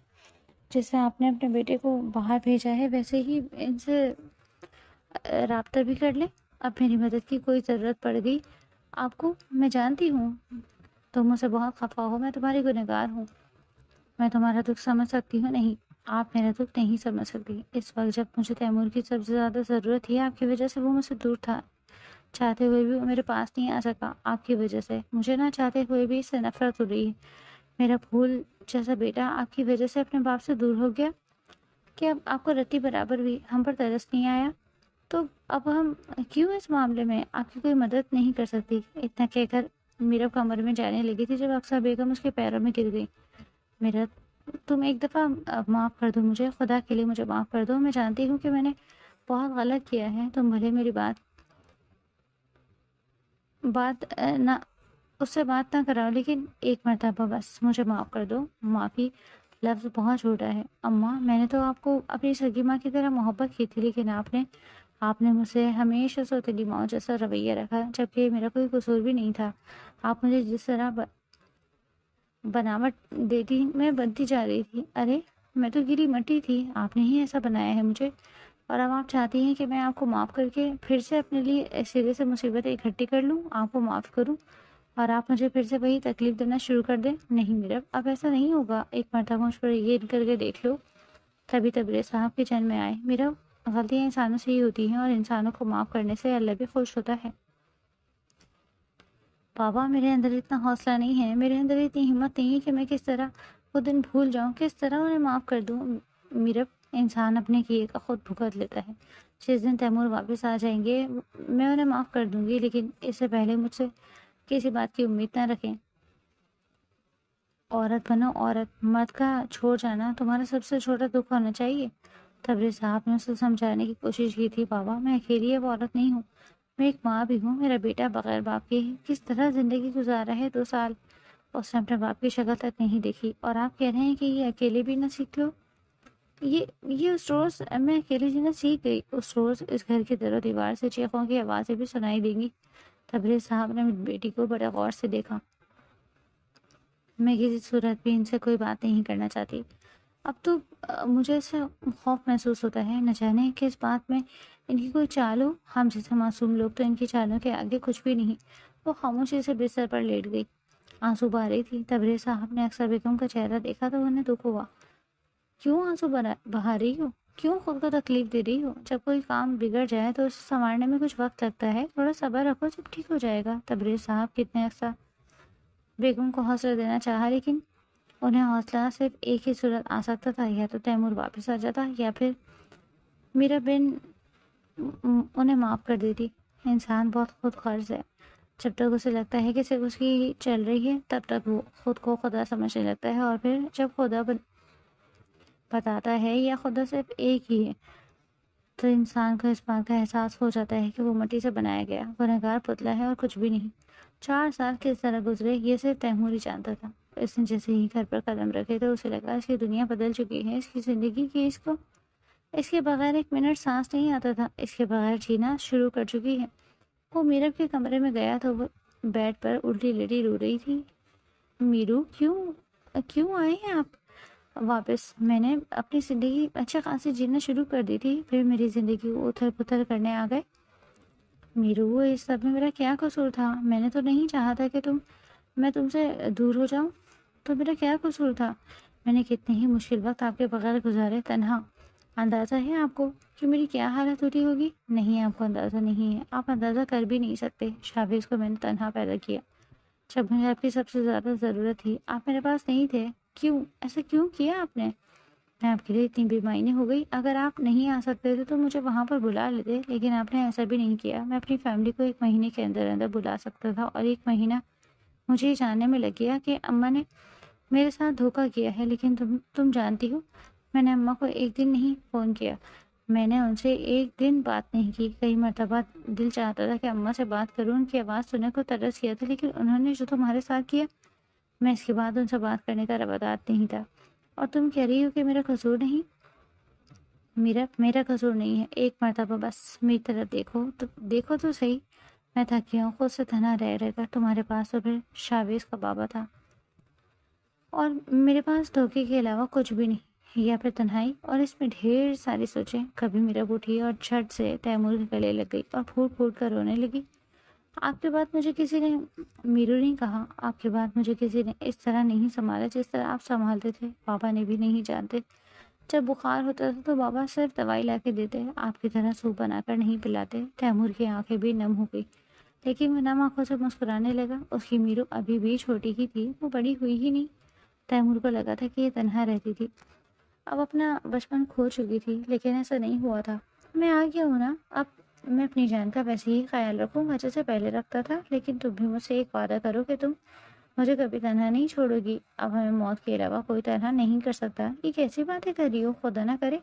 جس سے آپ نے اپنے بیٹے کو باہر بھیجا ہے ویسے ہی ان سے رابطہ بھی کر لیں۔ اب میری مدد کی کوئی ضرورت پڑ گئی آپ کو، میں جانتی ہوں تم مجھ سے بہت خفا ہو، میں تمہاری گنہگار ہوں، میں تمہارا دکھ سمجھ سکتی ہوں۔ نہیں، آپ میرا دکھ نہیں سمجھ سکتی۔ اس وقت جب مجھے تیمور کی سب سے زیادہ ضرورت تھی، آپ کی وجہ سے وہ مجھ سے دور تھا، چاہتے ہوئے بھی وہ میرے پاس نہیں آ سکا۔ آپ کی وجہ سے مجھے نہ چاہتے ہوئے بھی اس سے نفرت ہو رہی ہے۔ میرا پھول جیسا بیٹا آپ کی وجہ سے اپنے باپ سے دور ہو گیا کہ اب آپ کو رتی برابر بھی ہم پر ترس نہیں آیا، تو اب ہم کیوں اس معاملے میں آپ کی کوئی مدد نہیں کر سکتی؟ اتنا کہہ کر میرا کمرے میں جانے لگی تھی جب اکثر بیگم اس کے پیروں میں گر گئی۔ میرا تم ایک دفعہ معاف کر دو مجھے، خدا کے لیے مجھے معاف کر دو، میں جانتی ہوں کہ میں نے بہت غلط کیا ہے، تم بھلے میری بات نہ اس سے بات نہ کراؤ، لیکن ایک مرتبہ بس مجھے معاف کر دو۔ معافی لفظ بہت چھوٹا ہے اماں، میں نے تو آپ کو اپنی سگی ماں کی طرح محبت کی تھی، لیکن آپ نے مجھ سے ہمیشہ سوتیلی ماں جیسا رویہ رکھا، جبکہ میرا کوئی قصور بھی نہیں تھا۔ آپ مجھے جس طرح بناوٹ دیتی میں بنتی جا رہی تھی۔ ارے میں تو گری مٹی تھی، آپ نے ہی ایسا بنایا ہے مجھے، اور اب آپ چاہتی ہیں کہ میں آپ کو معاف کر کے پھر سے اپنے لیے سرے سے مصیبتیں اکٹھی کر لوں، آپ کو معاف کروں اور آپ مجھے پھر سے وہی تکلیف دینا شروع کر دیں؟ نہیں میرا، اب ایسا نہیں ہوگا، ایک مرتبہ مجھ پر یہ کر کے دیکھ لو۔ تبھی تبریز صاحب کچن میں آئے۔ میرا غلطیاں انسانوں سے ہی ہوتی ہیں اور انسانوں کو معاف کرنے سے اللہ بھی خوش ہوتا ہے۔ بابا میرے اندر اتنا حوصلہ نہیں ہے، میرے اندر اتنی ہمت نہیں ہے کہ میں کس طرح وہ دن بھول جاؤں، کس طرح انہیں معاف کر دوں۔ میرا انسان اپنے کیے کا خود بھگت لیتا ہے۔ جس دن تیمور واپس آ جائیں گے میں انہیں معاف کر دوں گی، لیکن اس سے پہلے مجھ سے کسی بات کی امید نہ رکھیں۔ عورت بنو عورت، مرد کا چھوڑ جانا تمہارا سب سے چھوٹا دکھ ہونا چاہیے۔ تبریز صاحب نے اسے سمجھانے کی کوشش کی تھی، بابا میں اکیلی اب عورت نہیں ہوں، میں ایک ماں بھی ہوں، میرا بیٹا بغیر باپ کے کس طرح زندگی گزارا ہے 2 سال، اس نے اپنے باپ کی شکل تک نہیں دیکھی، اور آپ کہہ رہے ہیں کہ یہ اکیلے بھی نہ سیکھ لو؟ یہ اس روز میں اکیلے جینا سیکھ گئی، اس روز اس گھر کی در و دیوار سے چیخوں کی آوازیں بھی سنائی دیں گی۔ تبریز صاحب نے بیٹی کو بڑے غور سے دیکھا۔ میں کسی صورت بھی ان سے کوئی بات نہیں کرنا چاہتی، اب تو مجھے اس سے خوف محسوس ہوتا ہے، نہ جانے کس بات میں ان کی کوئی چال ہو، ہم جیسے معصوم لوگ تو ان کی چالوں کے آگے کچھ بھی نہیں۔ وہ خاموشی سے بستر پر لیٹ گئی، آنسو بہہ رہی تھی۔ تبریز صاحب نے اکثر بیگم کا چہرہ دیکھا تو انہیں دکھ ہوا۔ کیوں آنسو بہا رہی ہو؟ کیوں خود کو تکلیف دے رہی ہو؟ جب کوئی کام بگڑ جائے تو اسے سنوارنے میں کچھ وقت لگتا ہے، تھوڑا صبر رکھو، سب ٹھیک ہو جائے گا۔ تبریز صاحب کتنے اکثر بیگم کو حوصلہ دینا چاہا، لیکن انہیں حوصلہ صرف ایک ہی صورت آ سکتا تھا، یا تو تیمور واپس آ جاتا یا پھر میرا بن انہیں معاف کر دیتی۔ انسان بہت خود غرض ہے، جب تک اسے لگتا ہے کہ صرف اس کی ہی چل رہی ہے تب تک وہ خود کو خدا سمجھنے لگتا ہے، اور پھر جب خدا بتاتا ہے یا خدا صرف ایک ہی ہے تو انسان کو اس بات کا احساس ہو جاتا ہے کہ وہ مٹی سے بنایا گیا گنہگار پتلا ہے اور کچھ بھی نہیں۔ 4 سال کس طرح گزرے یہ صرف تیمور ہی جانتا تھا۔ اس نے جیسے ہی گھر پر قدم رکھے تو اسے لگا اس کی دنیا بدل چکی ہے، اس کی زندگی کی اس کے بغیر ایک منٹ سانس نہیں آتا تھا، اس کے بغیر جینا شروع کر چکی ہے۔ وہ میرب کے کمرے میں گیا تو وہ بیڈ پر الٹی لیٹی رو رہی تھی۔ میرو کیوں آئے ہیں آپ واپس؟ میں نے اپنی زندگی اچھے خاصی جینا شروع کر دی تھی، پھر میری زندگی کو اتھل پتھل کرنے آ گئے۔ میرو وہ اس سب میں میرا کیا قصور تھا؟ میں نے تو نہیں چاہا تھا کہ میں تم سے دور ہو جاؤں، تو میرا کیا قصور تھا؟ میں نے کتنے ہی مشکل وقت آپ کے بغیر گزارے، تنہا اندازہ ہے آپ کو کہ میری کیا حالت ہوتی ہوگی؟ نہیں، آپ کو اندازہ نہیں ہے، آپ اندازہ کر بھی نہیں سکتے۔ شاویز کو میں نے تنہا پیدا کیا جب مجھے آپ کی سب سے زیادہ ضرورت تھی۔ آپ میرے پاس نہیں تھے۔ کیوں ایسا کیوں کیا آپ نے؟ میں آپ کے لیے اتنی بے معنی ہو گئی؟ اگر آپ نہیں آ سکتے تھے تو مجھے وہاں پر بلا لیتے، لیکن آپ نے ایسا بھی نہیں کیا۔ میں اپنی فیملی کو 1 مہینے کے اندر اندر بلا سکتا تھا، اور 1 مہینہ مجھے یہ جاننے میں لگ گیا کہ اماں نے میرے ساتھ دھوکہ کیا ہے۔ لیکن تم جانتی ہو، میں نے اماں کو 1 دن نہیں فون کیا، میں نے ان سے 1 دن بات نہیں کی۔ کئی مرتبہ دل چاہتا تھا کہ اماں سے بات کروں، ان کی آواز سننے کو ترس کیا تھا، لیکن انہوں نے جو تمہارے ساتھ کیا، میں اس کے بعد ان سے بات کرنے کا روادات نہیں تھا۔ اور تم کہہ رہی ہو کہ میرا قصور نہیں؟ میرا قصور نہیں ہے۔ 1 مرتبہ بس میری طرف دیکھو تو صحیح۔ میں تھک گیا ہوں خود سے تنہا رہ رہ کر۔ تمہارے پاس تو پھر شاویز کا بابا تھا، اور میرے پاس دھوکے کے علاوہ کچھ بھی نہیں، یا پھر تنہائی، اور اس میں ڈھیر ساری سوچیں۔ کبھی میرا اٹھی اور جھٹ سے تیمور کے گلے لگ گئی اور پھوٹ پھوٹ کر رونے لگی۔ آپ کے بعد مجھے کسی نے میرو نہیں کہا، آپ کے بعد مجھے کسی نے اس طرح نہیں سنبھالا جس طرح آپ سنبھالتے تھے۔ پاپا نے بھی نہیں جانتے۔ جب بخار ہوتا تھا تو بابا صرف دوائی لا کے دیتے، آپ کی طرح سوپ بنا کر نہیں پلاتے۔ تیمور کی آنکھیں بھی نم ہو گئی، لیکن وہ نم آنکھوں سے مسکرانے لگا۔ اس کی میرو ابھی بھی چھوٹی ہی تھی، وہ بڑی ہوئی ہی نہیں۔ تیمور کو لگا تھا کہ یہ تنہا رہتی تھی، اب اپنا بچپن کھو چکی تھی، لیکن ایسا نہیں ہوا تھا۔ میں آ گیا ہوں نا، اب میں اپنی جان کا ویسے ہی خیال رکھوں گا جیسے پہلے رکھتا تھا، لیکن تم بھی مجھ سے ایک وعدہ کرو کہ تم مجھے کبھی تنہا نہیں چھوڑو گی۔ اب ہمیں موت کے علاوہ کوئی تنہا نہیں کر سکتا۔ یہ کیسی باتیں کر رہی ہو؟ خدا نہ کرے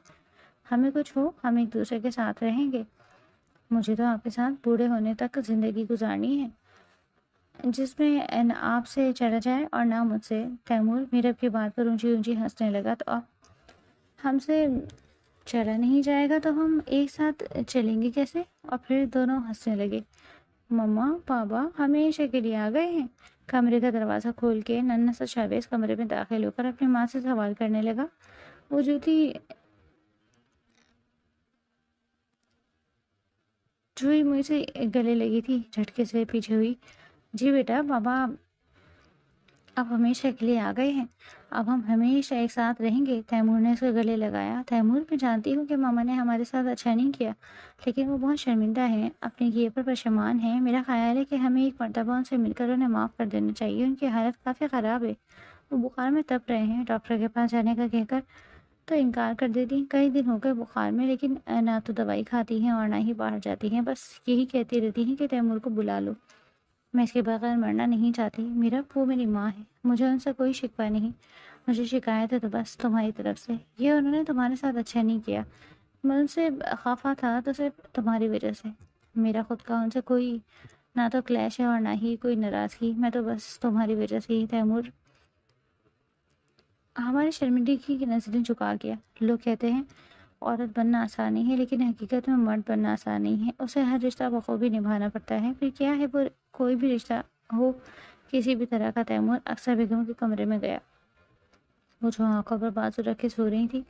ہمیں کچھ ہو، ہم ایک دوسرے کے ساتھ رہیں گے۔ مجھے تو آپ کے ساتھ بوڑھے ہونے تک زندگی گزارنی ہے، جس میں نہ آپ سے چلا جائے اور نہ مجھ سے۔ تیمور میرب کی بات پر اونچی اونچی ہنسنے لگا۔ تو ہم سے چلا نہیں جائے گا تو ہم ایک ساتھ چلیں گے کیسے؟ اور پھر دونوں ہنسنے لگے۔ مما پاپا ہمیشہ کے لیے آ گئے ہیں؟ کمرے کا دروازہ کھول کے ننھا سا شاویز کمرے میں داخل ہو کر اپنی ماں سے سوال کرنے لگا۔ وہ جو ہی مجھ سے گلے لگی تھی، جھٹکے سے پیچھے ہوئی۔ جی بیٹا بابا اب ہمیشہ کے لیے آ گئے ہیں، اب ہم ہمیشہ ایک ساتھ رہیں گے۔ تیمور نے اس کو گلے لگایا۔ تیمور میں جانتی ہوں کہ ماما نے ہمارے ساتھ اچھا نہیں کیا، لیکن وہ بہت شرمندہ ہیں، اپنے کیے پر پشیمان ہیں۔ میرا خیال ہے کہ ہمیں ایک مرتبہ ان سے مل کر انہیں معاف کر دینا چاہیے۔ ان کی حالت کافی خراب ہے، وہ بخار میں تپ رہے ہیں۔ ڈاکٹر کے پاس جانے کا کہہ کر تو انکار کر دیتی۔ کئی دن ہو گئے بخار میں، لیکن نہ تو دوائی کھاتی ہیں اور نہ ہی باہر جاتی ہیں، بس یہی کہتی رہتی ہیں کہ تیمور کو بلا لو۔ میں اس کے بغیر مرنا نہیں چاہتی۔ میرا وہ میری ماں ہے، مجھے ان سے کوئی شکوہ نہیں۔ مجھے شکایت ہے تو بس تمہاری طرف سے، یہ انہوں نے تمہارے ساتھ اچھا نہیں کیا۔ میں ان سے خفا تھا تو صرف تمہاری وجہ سے۔ میرا خود کا ان سے کوئی نہ تو کلیش ہے اور نہ ہی کوئی ناراضگی، میں تو بس تمہاری وجہ سے ہی۔ تیمور ہماری شرمندگی کی نظریں جھکا گیا۔ لوگ کہتے ہیں عورت بننا آسان نہیں ہے، لیکن حقیقت میں مرد بننا آسان نہیں ہے، اسے ہر رشتہ بخوبی نبھانا پڑتا ہے۔ پھر کیا ہے وہ کوئی بھی رشتہ ہو کسی بھی طرح کا۔ تیمور اکثر بیگم کے کمرے میں گیا، وہ جو آنکھوں پر بازو رکھ کے سو رہی تھی۔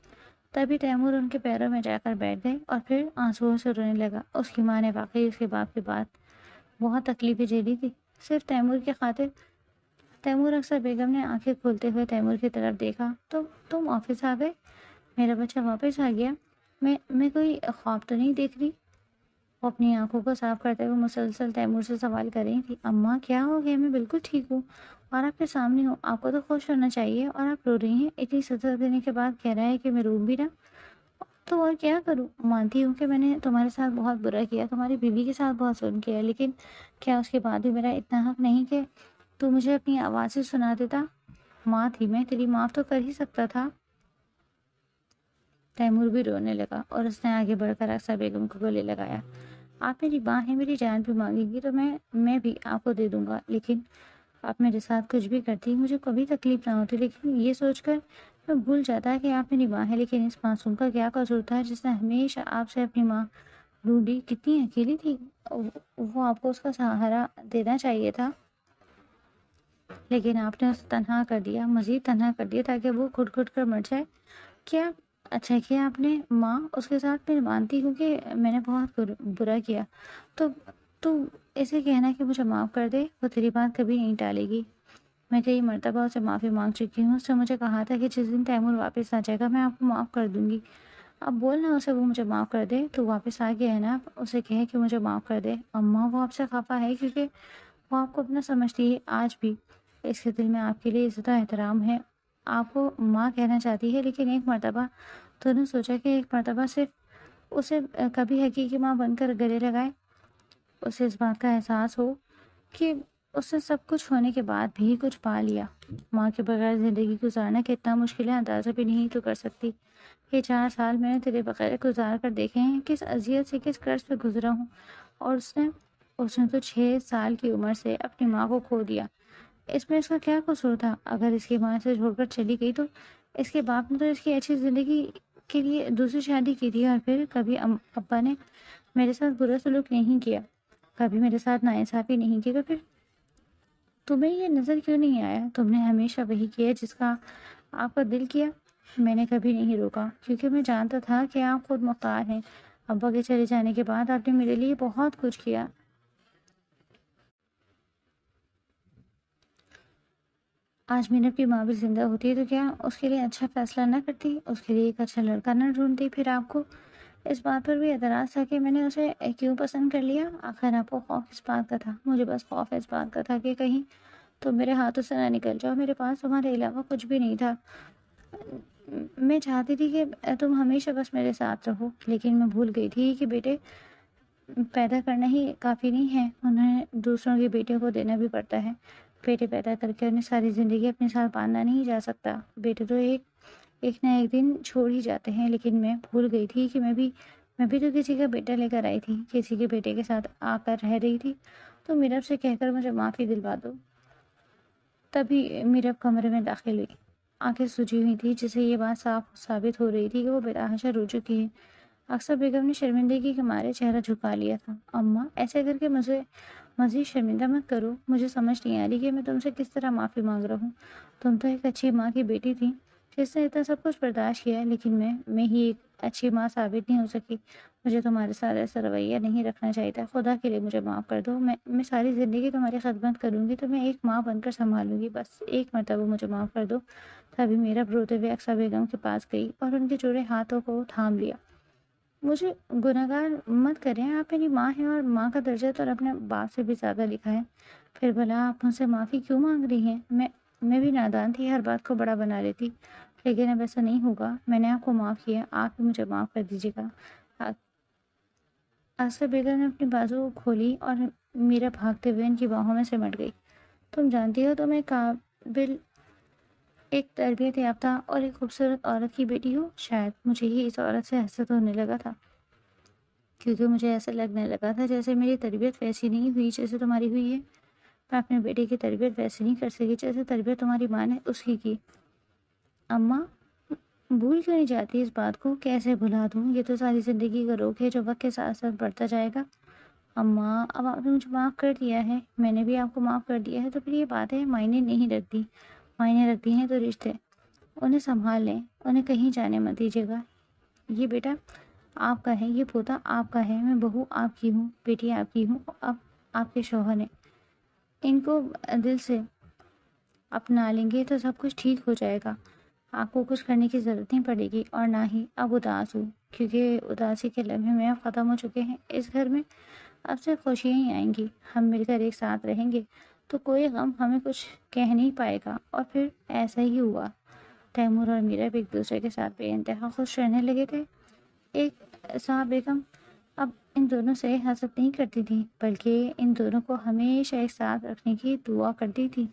تبھی تیمور ان کے پیروں میں جا کر بیٹھ گئے اور پھر آنسوؤں سے رونے لگا۔ اس کی ماں نے واقعی اس کے باپ کی بات بہت تکلیفیں جھیلی تھی، صرف تیمور کی خاطر۔ تیمور اکثر بیگم نے آنکھیں کھولتے ہوئے تیمور کی طرف دیکھا۔ تو تم آفس آ گئے؟ میرا بچہ واپس آ گیا؟ میں کوئی خواب تو نہیں دیکھ رہی؟ وہ اپنی آنکھوں کو صاف کرتے ہوئے مسلسل تیمور سے سوال کر رہی تھی۔ اماں کیا ہو گیا؟ میں بالکل ٹھیک ہوں اور آپ کے سامنے ہوں، آپ کو تو خوش ہونا چاہیے، اور آپ رو رہی ہیں؟ اتنی سزا دینے کے بعد کہہ رہا ہے کہ میں رو بھی نہ؟ تو اور کیا کروں؟ مانتی ہوں کہ میں نے تمہارے ساتھ بہت برا کیا، تمہاری بیوی کے ساتھ بہت ظلم کیا، لیکن کیا اس کے بعد بھی میرا اتنا حق نہیں کہ تو مجھے اپنی آواز سے سنا دیتا؟ ماں تھی میں، تیری معاف تو کر ہی سکتا تھا۔ تیمور بھی رونے لگا اور اس نے آگے بڑھ کر اکثر بیگم کو گلے لگایا۔ آپ میری ماں ہیں، میری جان بھی مانگے گی تو میں بھی آپ کو دے دوں گا، لیکن آپ میرے ساتھ کچھ بھی کرتی مجھے کبھی تکلیف نہ ہوتی۔ لیکن یہ سوچ کر میں بھول جاتا کہ آپ میری ماں ہے، لیکن اس معصوم کا کیا قصور تھا جس نے ہمیشہ آپ سے اپنی ماں ڈھونڈی؟ کتنی اکیلی تھی وہ، آپ کو اس کا سہارا دینا چاہیے تھا، لیکن آپ نے اسے تنہا کر دیا، مزید تنہا کر دیا تاکہ وہ گھٹ گھٹ کر مر جائے۔ کیا اچھا کیا آپ نے ماں، اس کے ساتھ میں مانتی ہوں کہ میں نے بہت برا کیا، تو اسے کہنا کہ مجھے معاف کر دے، وہ تیری بات کبھی نہیں ٹالے گی۔ میں کئی مرتبہ اسے معافی مانگ چکی ہوں، اس نے مجھے کہا تھا کہ جس دن تیمور واپس آ جائے گا میں آپ کو معاف کر دوں گی۔ اب بولنا اسے وہ مجھے معاف کر دے، تو واپس آ گیا ہے نا، اسے کہے کہ مجھے معاف کر دے۔ اماں وہ آپ سے خفا ہے کیونکہ وہ آپ کو اپنا سمجھتی ہے آج بھی، اس کے دل میں آپ کے لیے عزت و احترام ہے، آپ کو ماں کہنا چاہتی ہے، لیکن ایک مرتبہ تو نے سوچا کہ ایک مرتبہ صرف اسے کبھی حقیقی ماں بن کر گلے لگائے، اسے اس بات کا احساس ہو کہ اس سے سب کچھ ہونے کے بعد بھی کچھ پا لیا۔ ماں کے بغیر زندگی گزارنا کتنا مشکل ہے اندازہ بھی نہیں تو کر سکتی۔ یہ 4 سال میں نے تیرے بغیر گزار کر دیکھے ہیں، کس اذیت سے کس قرض پہ گزرا ہوں، اور اس نے تو 6 سال کی عمر سے اپنی ماں کو کھو دیا۔ اس میں اس کا کیا قصور تھا؟ اگر اس کی ماں سے چھوڑ کر چلی گئی تو اس کے باپ نے تو اس کی اچھی زندگی کے لیے دوسری شادی کی تھی، اور پھر کبھی ابا نے میرے ساتھ برا سلوک نہیں کیا، کبھی میرے ساتھ ناانصافی نہیں کی، تو پھر تمہیں یہ نظر کیوں نہیں آیا؟ تم نے ہمیشہ وہی کیا جس کا آپ کا دل کیا۔ میں نے کبھی نہیں روکا کیونکہ میں جانتا تھا کہ آپ خود مختار ہیں۔ ابا کے چلے جانے کے بعد آپ نے میرے لیے بہت کچھ کیا۔ آج مینب کی ماں بھی زندہ ہوتی تو کیا اس کے لیے اچھا فیصلہ نہ کرتی، اس کے لیے ایک اچھا لڑکا نہ ڈھونڈتی؟ پھر آپ کو اس بات پر بھی اعتراض تھا کہ میں نے اسے کیوں پسند کر لیا؟ آخر آپ کو خوف اس بات کا تھا، مجھے بس خوف اس بات کا تھا کہ کہیں تم میرے ہاتھوں سے نہ نکل جاؤ۔ میرے پاس تمہارے علاوہ کچھ بھی نہیں تھا، میں چاہتی تھی کہ تم ہمیشہ بس میرے ساتھ رہو، لیکن میں بھول گئی تھی کہ بیٹے پیدا کرنا ہی کافی نہیں ہے، انہیں دوسروں کے بیٹے کو دینا بھی پڑتا ہے۔ بیٹے پیدا کر کے انہیں ساری زندگی اپنے ساتھ باندھنا نہیں جا سکتا، بیٹے تو ایک نہ ایک دن چھوڑ ہی جاتے ہیں۔ لیکن میں بھول گئی تھی کہ میں بھی تو کسی کا بیٹا لے کر آئی تھی، کسی کے بیٹے کے ساتھ آ کر رہ رہی تھی۔ تو میرب سے کہہ کر مجھے معافی دلوا دو۔ تبھی میرب کمرے میں داخل ہوئی، آنکھیں سجی ہوئی تھی، جسے یہ بات صاف ثابت ہو رہی تھی کہ وہ بتحاشا رو چکی ہے۔ اکثر بیگم نے شرمندگی کے مارے چہرہ جھکا لیا تھا۔ اماں ایسے کر کے مجھے مزید شرمندہ مت کرو، مجھے سمجھ نہیں آ رہی کہ میں تم سے کس طرح معافی مانگ رہا ہوں۔ تم تو ایک اچھی ماں کی بیٹی تھی جس نے اتنا سب کچھ برداشت کیا، لیکن میں ہی ایک اچھی ماں ثابت نہیں ہو سکی۔ مجھے تمہارے ساتھ ایسا رویہ نہیں رکھنا چاہیے تھا، خدا کے لیے مجھے معاف کر دو۔ میں ساری زندگی تمہاری خدمت کروں گی، تمہیں ایک ماں بن کر سنبھالوں گی، بس ایک مرتبہ مجھے معاف کر دو۔ تبھی میرا روتے ہوئے اکثر بیگم کے پاس گئی اور ان کے جڑے ہاتھوں کو تھام لیا۔ مجھے گناہگار مت کریں، آپ میری ماں ہیں، اور ماں کا درجہ تو اپنے باپ سے بھی زیادہ لکھا ہے۔ پھر بھلا آپ مجھ سے معافی کیوں مانگ رہی ہیں؟ میں بھی نادان تھی، ہر بات کو بڑا بنا لیتی، لیکن اب ایسا نہیں ہوگا۔ میں نے آپ کو معاف کیا، آپ بھی مجھے معاف کر دیجیے گا۔ آصف بیگم نے اپنی بازو کھولی اور میرا بھاگتے ہوئے ان کی باہوں میں سمٹ گئی۔ تم جانتی ہو تم ایک قابل، ایک تربیت یافتہ اور ایک خوبصورت عورت کی بیٹی ہو۔ شاید مجھے ہی اس عورت سے حسد ہونے لگا تھا، کیونکہ مجھے ایسا لگنے لگا تھا جیسے میری تربیت ویسی نہیں ہوئی جیسے تمہاری ہوئی ہے۔ میں اپنے بیٹے کی تربیت ویسے نہیں کر سکی جیسے تربیت تمہاری ماں نے اس کی۔ اماں بھول کیوں نہیں جاتی اس بات کو؟ کیسے بھلا دوں؟ یہ تو ساری زندگی کا روگ ہے جو وقت کے ساتھ ساتھ بڑھتا جائے گا۔ اماں اب آپ نے مجھے معاف کر دیا ہے، میں نے بھی آپ کو معاف کر دیا ہے، تو پھر یہ باتیں معنی نہیں رکھتی۔ معنی رکھتی ہیں تو رشتے، انہیں سنبھال لیں، انہیں کہیں جانے مت دیجیے گا۔ یہ بیٹا آپ کا ہے، یہ پوتا آپ کا ہے، میں بہو آپ کی ہوں، بیٹی آپ کی ہوں۔ اب آپ کے شوہر نے ان کو دل سے اپنا لیں گے تو سب کچھ ٹھیک ہو جائے گا۔ آپ کو کچھ کرنے کی ضرورت نہیں پڑے گی، اور نہ ہی اب اداس ہوں، کیونکہ اداسی کے لمحے میں اب ختم ہو چکے ہیں۔ اس گھر میں اب سے خوشیاں ہی آئیں گی، ہم مل کر ایک ساتھ رہیں گے، تو کوئی غم ہمیں کچھ کہہ نہیں پائے گا۔ اور پھر ایسا ہی ہوا۔ تیمور اور میرب ایک دوسرے کے ساتھ بے انتہا خوش رہنے لگے تھے۔ ایک صاحب بیگم اب ان دونوں سے حسد نہیں کرتی تھی، بلکہ ان دونوں کو ہمیشہ ایک ساتھ رکھنے کی دعا کرتی تھی۔